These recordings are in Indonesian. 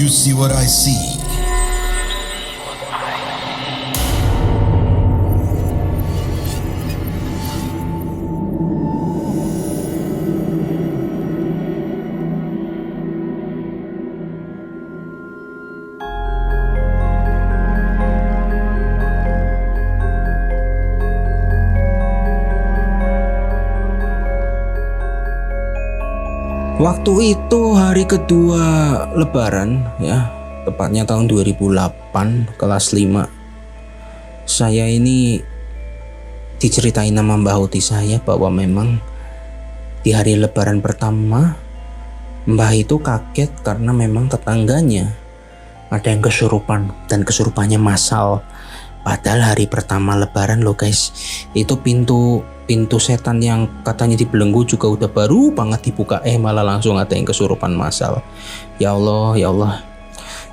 you see what I see? Waktu itu hari kedua Lebaran ya, tepatnya tahun 2008 kelas 5. Saya ini diceritain sama Mbah Uti saya bahwa memang di hari Lebaran pertama Mbah itu kaget karena memang tetangganya ada yang kesurupan dan kesurupannya massal. Padahal hari pertama Lebaran loh guys, itu pintu setan yang katanya dibelenggu juga udah baru banget dibuka, malah langsung ada yang kesurupan massal. Ya Allah, ya Allah.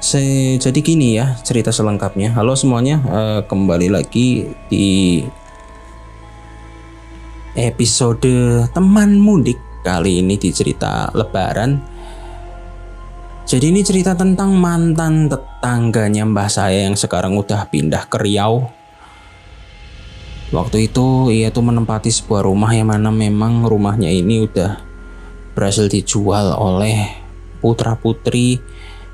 Jadi gini ya cerita selengkapnya. Halo semuanya, kembali lagi di episode teman mudik. Kali ini di cerita Lebaran. Jadi ini cerita tentang mantan tetangganya mbah saya yang sekarang udah pindah ke Riau. Waktu itu ia tuh menempati sebuah rumah yang mana memang rumahnya ini udah berhasil dijual oleh putra putri,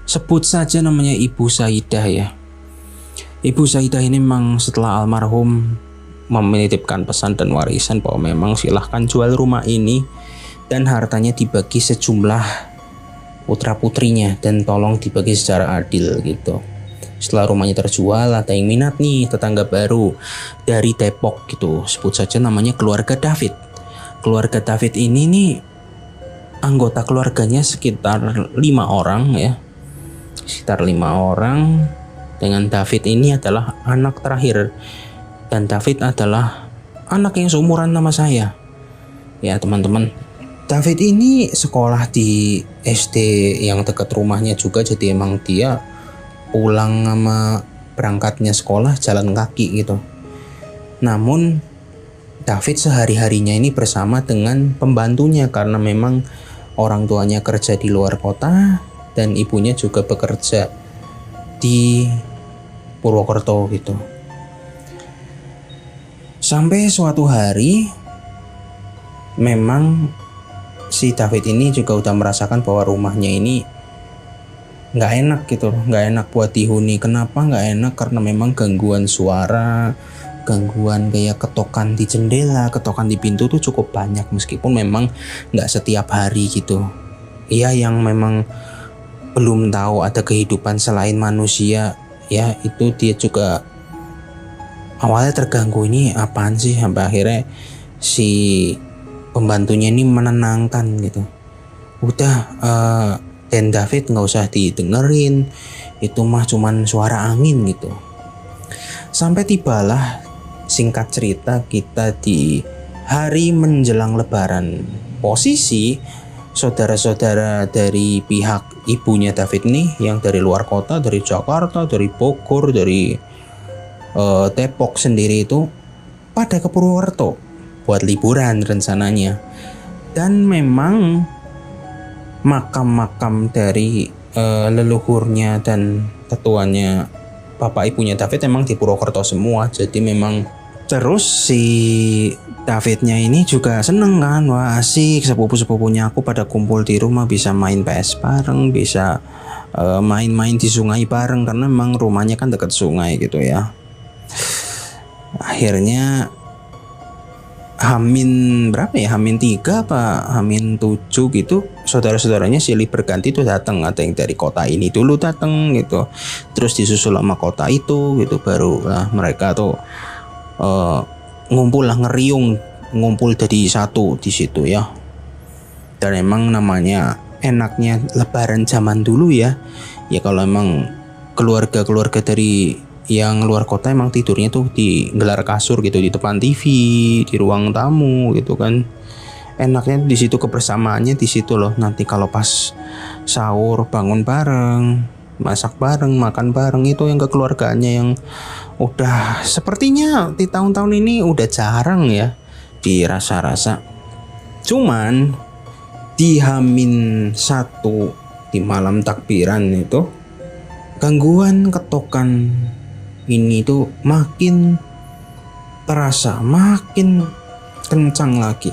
sebut saja namanya Ibu Saidah ya. Ibu Saidah ini memang setelah almarhum menitipkan pesan dan warisan bahwa memang silahkan jual rumah ini dan hartanya dibagi sejumlah putra putrinya dan tolong dibagi secara adil gitu. Setelah rumahnya terjual, ada yang minat nih, tetangga baru dari Depok gitu, sebut saja namanya keluarga David. Keluarga David ini nih anggota keluarganya sekitar 5 orang ya, sekitar 5 orang. Dengan David ini adalah anak terakhir, dan David adalah anak yang seumuran sama saya ya teman-teman. David ini sekolah di SD yang dekat rumahnya juga, jadi emang dia pulang sama berangkatnya sekolah jalan kaki gitu. Namun David sehari-harinya ini bersama dengan pembantunya karena memang orang tuanya kerja di luar kota dan ibunya juga bekerja di Purwokerto gitu. Sampai suatu hari memang si David ini juga udah merasakan bahwa rumahnya ini nggak enak gitu, nggak enak buat dihuni. Kenapa nggak enak? Karena memang gangguan suara, gangguan kayak ketokan di jendela, ketokan di pintu tuh cukup banyak, meskipun memang nggak setiap hari gitu. Iya, yang memang belum tahu ada kehidupan selain manusia ya, itu dia juga awalnya terganggu, ini apaan sih, sampai akhirnya si pembantunya ini menenangkan gitu. Udah dan David nggak usah didengerin, itu mah cuman suara angin gitu. Sampai tibalah singkat cerita kita di hari menjelang Lebaran. Posisi saudara-saudara dari pihak ibunya David nih yang dari luar kota, dari Jakarta, dari Bogor, dari Depok sendiri itu pada ke Purwokerto buat liburan rencananya. Dan memang makam-makam dari leluhurnya dan tetuanya bapak ibunya David memang di Purwokerto semua. Jadi memang terus si Davidnya ini juga seneng kan, wah asik, sepupu-sepupunya aku pada kumpul di rumah, bisa main PS bareng, bisa main-main di sungai bareng karena memang rumahnya kan dekat sungai gitu ya. Akhirnya Hamin berapa ya, Hamin 3 apa Hamin 7 gitu, saudara-saudaranya silih berganti tuh datang. Ada yang dari kota ini dulu datang gitu, terus disusul sama kota itu gitu, baru lah mereka tuh ngumpul lah, ngeriung, ngumpul jadi satu di situ ya. Dan emang namanya enaknya Lebaran zaman dulu ya, ya kalau emang keluarga-keluarga dari yang luar kota emang tidurnya tuh di gelar kasur gitu, di depan TV, di ruang tamu gitu kan. Enaknya di situ, kebersamaannya di situ loh. Nanti kalau pas sahur bangun bareng, masak bareng, makan bareng, itu yang kekeluargaannya yang udah sepertinya di tahun-tahun ini udah jarang ya dirasa-rasa. Cuman di Hamin 1 di malam takbiran itu Gangguan ketokan ini tuh makin terasa, makin kencang lagi.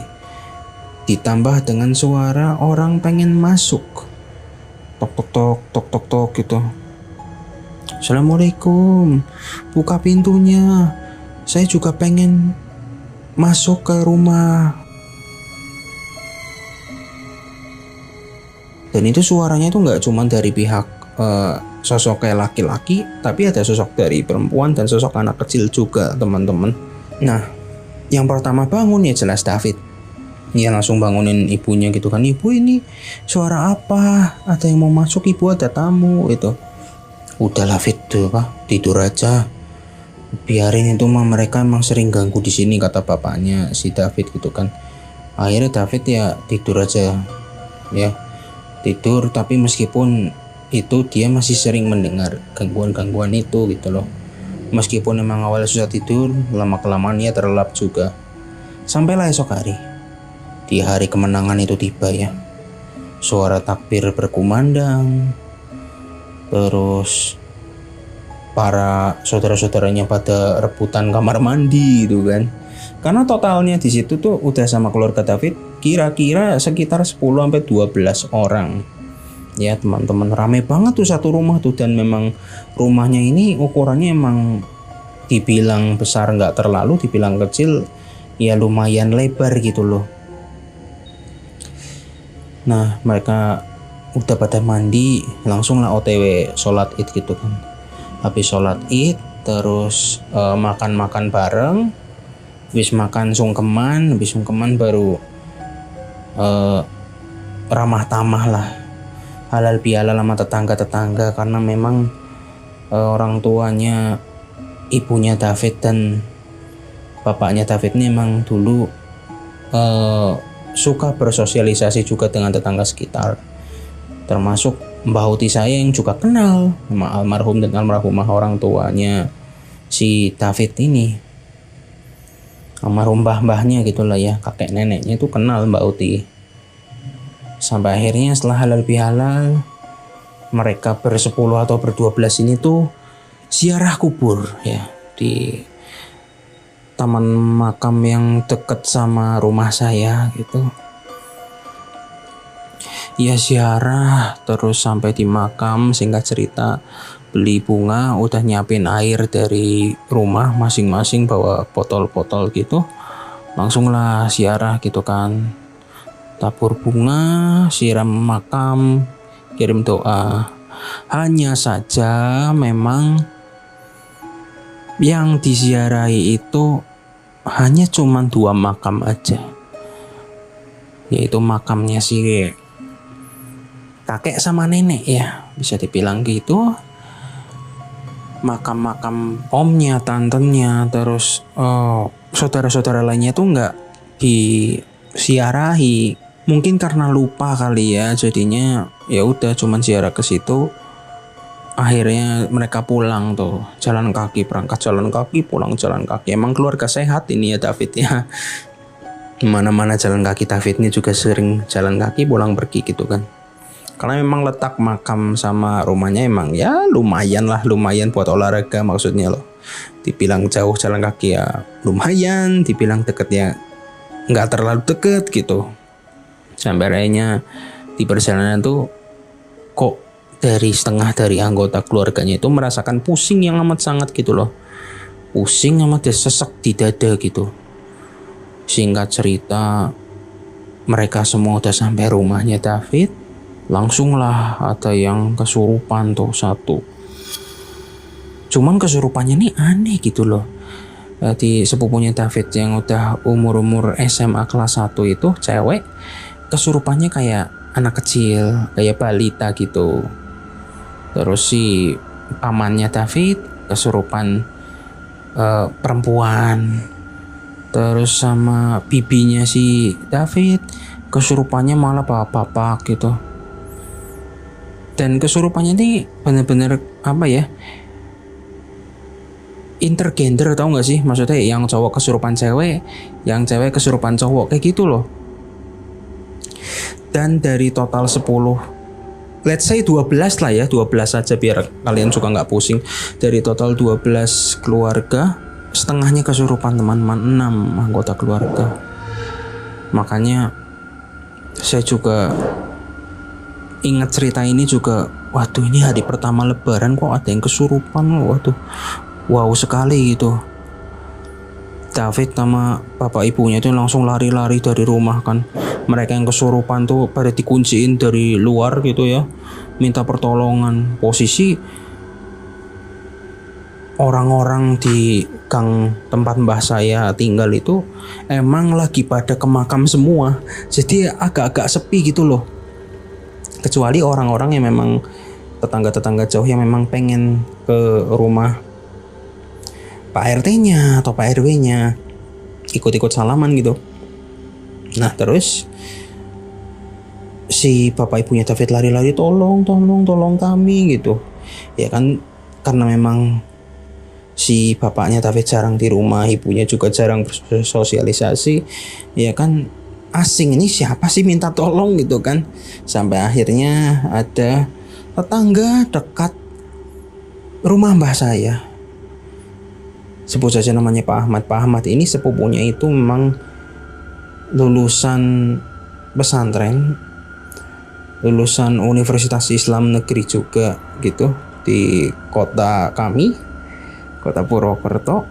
Ditambah dengan suara orang pengen masuk. Tok tok tok tok tok tok gitu. Assalamualaikum, buka pintunya. Saya juga pengen masuk ke rumah. Dan itu suaranya tuh nggak cuma dari pihak sosok kayak laki-laki, tapi ada sosok dari perempuan dan sosok anak kecil juga, teman-teman. Nah, yang pertama bangun ya jelas David. Dia langsung bangunin ibunya gitu kan. Ibu, ini suara apa? Ada yang mau masuk, ibu, ada tamu itu. Udahlah Fit, tuh Pak, tidur aja. Biarin itu mah, mereka emang sering ganggu di sini, kata bapaknya si David gitu kan. Akhirnya David ya tidur aja. Ya, tidur, tapi meskipun itu dia masih sering mendengar gangguan-gangguan itu gitu loh. Meskipun emang awalnya susah tidur, lama-kelamaan ia terlelap juga. Sampailah esok hari. Di hari kemenangan itu tiba ya. Suara takbir berkumandang. Terus para saudara-saudaranya pada rebutan kamar mandi gitu kan. Karena totalnya di situ tuh udah sama keluarga David kira-kira sekitar 10-12 orang. Ya teman-teman, rame banget tuh satu rumah tuh. Dan memang rumahnya ini ukurannya emang dibilang besar nggak terlalu, dibilang kecil ya lumayan lebar gitu loh. Nah mereka udah pada mandi, langsung lah OTW sholat id gitu kan. Habis sholat id terus makan-makan bareng. Habis makan sungkeman, habis sungkeman baru ramah tamah lah, halal bihalal sama tetangga-tetangga. Karena memang orang tuanya ibunya David dan bapaknya David ini emang dulu suka bersosialisasi juga dengan tetangga sekitar, termasuk Mbah Uti saya yang juga kenal sama almarhum dan almarhumah orang tuanya si David ini. Almarhum mbah-mbahnya gitulah ya, kakek neneknya itu kenal Mbak Uti. Sampai akhirnya setelah halal bihalal, mereka bersepuluh atau berdua-belas ini tuh ziarah kubur ya di taman makam yang deket sama rumah saya gitu. Ya ziarah terus sampai di makam. Singkat cerita, beli bunga, udah nyiapin air dari rumah masing-masing, bawa botol-botol gitu. Langsung lah ziarah gitu kan. Tabur bunga, siram makam, kirim doa. Hanya saja memang yang diziarahi itu hanya cuman 2 makam aja. Yaitu makamnya si kakek sama nenek ya, bisa dibilang gitu. Makam-makam omnya, tantenya, terus saudara-saudara lainnya tuh nggak disiarahi. Mungkin karena lupa kali ya, jadinya ya udah cuman ziarah ke situ. Akhirnya mereka pulang tuh, jalan kaki, berangkat jalan kaki, pulang jalan kaki. Emang keluarga sehat ini ya David ya. Mana-mana jalan kaki. David ini juga sering jalan kaki pulang pergi gitu kan. Karena memang letak makam sama rumahnya emang ya lumayan buat olahraga maksudnya loh. Dibilang jauh jalan kaki ya lumayan, dibilang deket ya nggak terlalu deket gitu. Sampai akhirnya di perjalanan tuh kok dari setengah dari anggota keluarganya itu merasakan pusing yang amat sangat gitu loh. Pusing sama sesek di dada gitu. Singkat cerita, mereka semua udah sampai rumahnya David. Langsung lah ada yang kesurupan tuh satu. Cuman kesurupannya nih aneh gitu loh. Di sepupunya David yang udah umur SMA kelas 1 itu cewek, kesurupannya kayak anak kecil, kayak balita gitu. Terus si pamannya David kesurupan perempuan. Terus sama bibinya si David kesurupannya malah bapak-bapak gitu. Dan kesurupannya nih bener-bener apa ya, intergender, tau gak sih? Maksudnya yang cowok kesurupan cewek, yang cewek kesurupan cowok, kayak gitu loh. Dan dari total 10 let's say 12 lah ya, 12 saja biar kalian juga nggak pusing. Dari total 12 keluarga, setengahnya kesurupan teman-teman, 6 anggota keluarga. Makanya saya juga ingat cerita ini juga, waduh ini hari pertama lebaran kok ada yang kesurupan, waduh wow sekali gitu. David sama bapak ibunya itu langsung lari-lari dari rumah kan. Mereka yang kesurupan tuh pada dikunciin dari luar gitu ya, minta pertolongan. Posisi orang-orang di gang tempat mbah saya tinggal itu emang lagi pada ke makam semua, jadi agak-agak sepi gitu loh. Kecuali orang-orang yang memang tetangga-tetangga jauh yang memang pengen ke rumah Pak RT-nya atau Pak RW-nya, ikut-ikut salaman gitu. Nah terus si bapak ibunya David lari-lari, tolong kami gitu. Ya kan, karena memang si bapaknya David jarang di rumah, ibunya juga jarang bersosialisasi, ya kan asing, ini siapa sih minta tolong gitu kan. Sampai akhirnya ada tetangga dekat rumah mbah saya, sebut saja namanya Pak Ahmad. Pak Ahmad ini sepupunya itu memang lulusan pesantren, lulusan Universitas Islam Negeri juga gitu di kota kami, kota Purwokerto,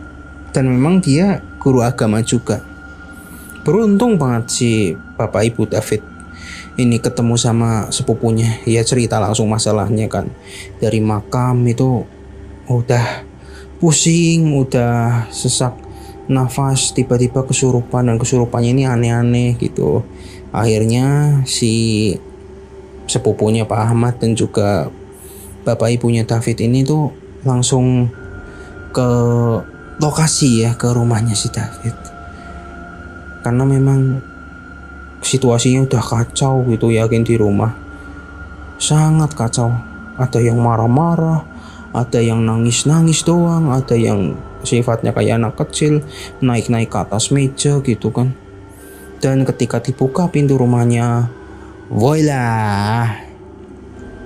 dan memang dia guru agama juga. Beruntung banget si bapak ibu David ini ketemu sama sepupunya. Ya cerita langsung masalahnya kan, dari makam itu udah pusing, udah sesak nafas, tiba-tiba kesurupan, dan kesurupannya ini aneh-aneh gitu. Akhirnya si sepupunya Pak Ahmad dan juga bapak ibunya David ini tuh langsung ke lokasi ya, ke rumahnya si David, karena memang situasinya udah kacau gitu, yakin di rumah sangat kacau. Ada yang marah-marah, ada yang nangis-nangis doang, ada yang sifatnya kayak anak kecil, naik-naik ke atas meja gitu kan. Dan ketika dibuka pintu rumahnya, voila,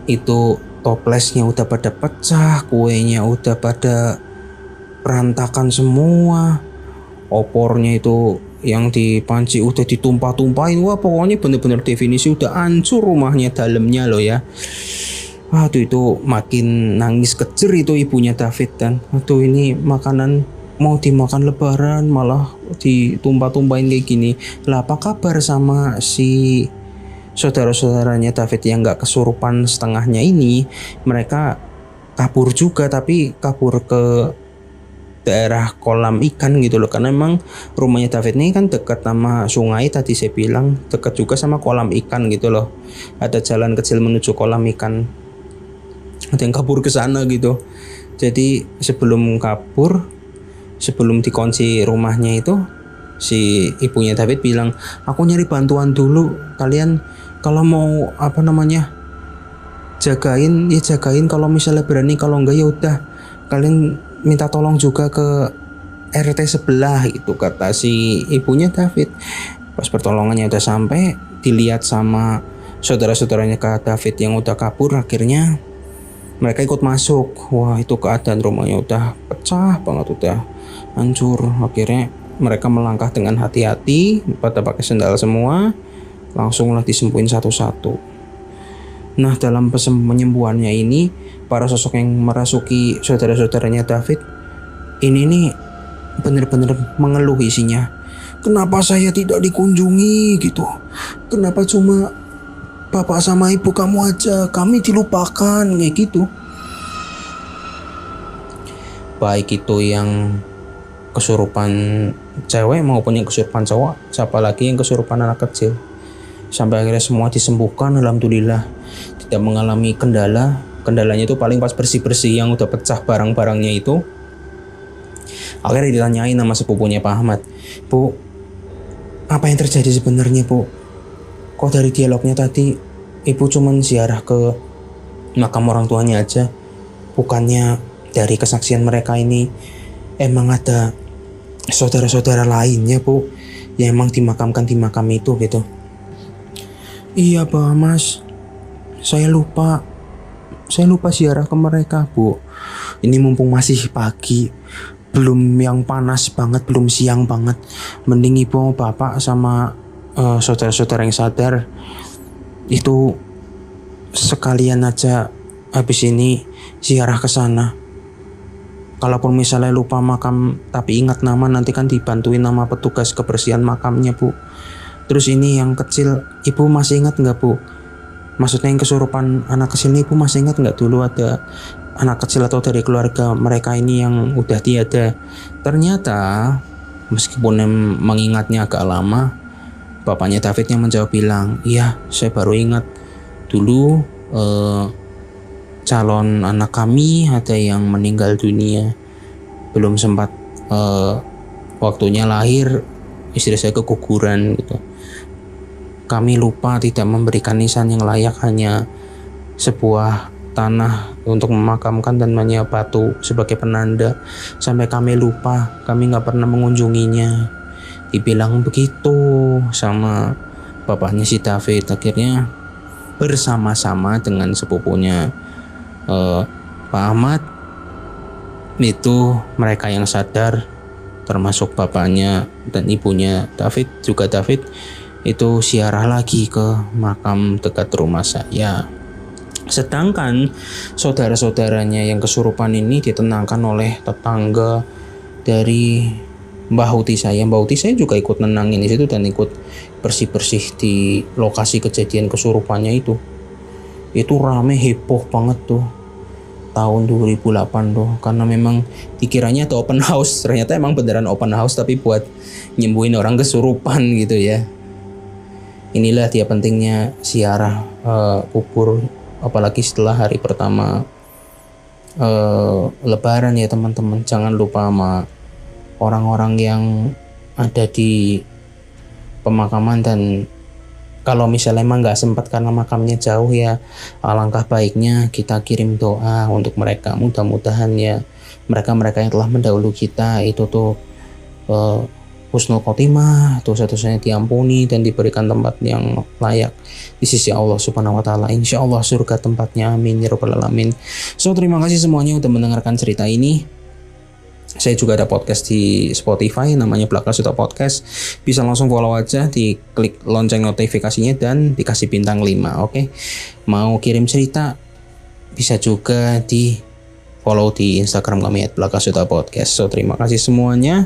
itu toplesnya udah pada pecah, kuenya udah pada berantakan semua, opornya itu yang dipanci udah ditumpah-tumpahin. Wah pokoknya bener-bener definisi udah hancur rumahnya dalamnya loh ya. Waduh itu makin nangis kejer itu ibunya David kan. Waduh ini makanan mau dimakan lebaran malah ditumpah-tumpahin kayak gini. Lah apa kabar sama si saudara-saudaranya David yang gak kesurupan setengahnya ini? Mereka kabur juga, tapi kabur ke daerah kolam ikan gitu loh, karena memang rumahnya David ini kan dekat sama sungai, tadi saya bilang dekat juga sama kolam ikan gitu loh. Ada jalan kecil menuju kolam ikan, ada yang kabur ke sana gitu. Jadi sebelum kabur, sebelum dikunci rumahnya itu, si ibunya David bilang, aku nyari bantuan dulu, kalian kalau mau jagain ya jagain, kalau misalnya berani, kalau enggak ya udah kalian minta tolong juga ke RT sebelah gitu, kata si ibunya David. Pas pertolongannya udah sampai, dilihat sama saudara-saudaranya Kak David yang udah kabur, akhirnya mereka ikut masuk. Wah itu keadaan rumahnya udah pecah banget, udah hancur. Akhirnya mereka melangkah dengan hati-hati, pada pakai sendal semua, langsunglah disembuhin satu-satu. Nah dalam penyembuhannya ini, para sosok yang merasuki saudara-saudaranya David ini nih bener-bener mengeluh isinya. Kenapa saya tidak dikunjungi gitu? Kenapa cuma bapak sama ibu kamu aja, kami dilupakan, kayak gitu. Baik itu yang kesurupan cewek maupun yang kesurupan cowok, siapa lagi yang kesurupan anak kecil. Sampai akhirnya semua disembuhkan, alhamdulillah, tidak mengalami kendala. Kendalanya itu paling pas bersih-bersih yang udah pecah barang-barangnya itu. Akhirnya ditanyain sama sepupunya Pak Ahmad, Bu, apa yang terjadi sebenarnya Bu? Kok dari dialognya tadi ibu cuman ziarah ke makam orang tuanya aja, bukannya dari kesaksian mereka ini emang ada saudara-saudara lainnya Bu yang emang dimakamkan di makam itu gitu? Iya Pak Mas, saya lupa ziarah ke mereka, Bu. Ini mumpung masih pagi, belum yang panas banget, belum siang banget. Mending ibu bapak sama saudara-saudara yang sadar itu sekalian aja habis ini ziarah ke sana. Kalaupun misalnya lupa makam tapi ingat nama, nanti kan dibantuin nama petugas kebersihan makamnya, Bu. Terus ini yang kecil, ibu masih ingat nggak, Bu? Maksudnya yang kesurupan anak kecil ini, ibu masih ingat nggak dulu ada anak kecil atau dari keluarga mereka ini yang udah tiada? Ternyata meskipun mengingatnya agak lama, bapaknya David yang menjawab bilang, iya saya baru ingat dulu calon anak kami ada yang meninggal dunia, belum sempat waktunya lahir, istri saya keguguran gitu. Kami lupa tidak memberikan nisan yang layak, hanya sebuah tanah untuk memakamkan dan hanya batu sebagai penanda. Sampai kami lupa, kami nggak pernah mengunjunginya. Dibilang begitu sama bapaknya si David. Akhirnya bersama-sama dengan sepupunya Pak Ahmad itu, mereka yang sadar termasuk bapaknya dan ibunya David, juga David, itu ziarah lagi ke makam dekat rumah saya. Sedangkan saudara-saudaranya yang kesurupan ini ditenangkan oleh tetangga dari Mbah Uti saya. Mbah Uti saya juga ikut nenangin di situ dan ikut bersih-bersih di lokasi kejadian kesurupannya itu. Itu rame, heboh banget tuh tahun 2008 tuh, karena memang dikiranya ada open house, ternyata emang beneran open house tapi buat nyembuhin orang kesurupan gitu ya. Inilah dia pentingnya ziarah kubur, apalagi setelah hari pertama Lebaran ya teman-teman. Jangan lupa sama orang-orang yang ada di pemakaman, dan kalau misalnya emang nggak sempat karena makamnya jauh ya, alangkah baiknya kita kirim doa untuk mereka. Mudah-mudahan ya mereka yang telah mendahului kita itu tuh husnul khotimah, dosa-dosanya diampuni dan diberikan tempat yang layak di sisi Allah Subhanahu wa taala. Insyaallah surga tempatnya, amin ya rabbal alamin. So terima kasih semuanya udah mendengarkan cerita ini. Saya juga ada podcast di Spotify namanya Belaka Suta Podcast. Bisa langsung follow aja, diklik lonceng notifikasinya dan dikasih bintang 5. Oke. Mau kirim cerita bisa juga di follow di Instagram kami @belakasuta_podcast. So terima kasih semuanya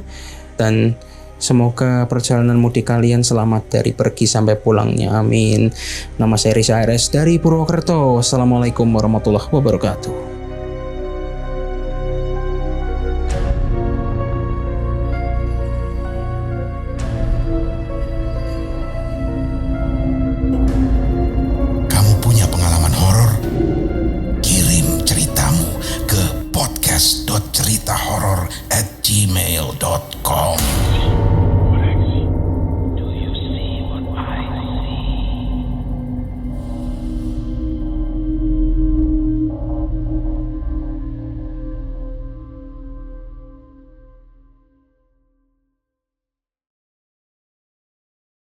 dan semoga perjalanan mudik kalian selamat dari pergi sampai pulangnya, amin. Nama saya Risa RS dari Purwokerto. Assalamualaikum warahmatullahi wabarakatuh. podcast.ceritahoror@gmail.com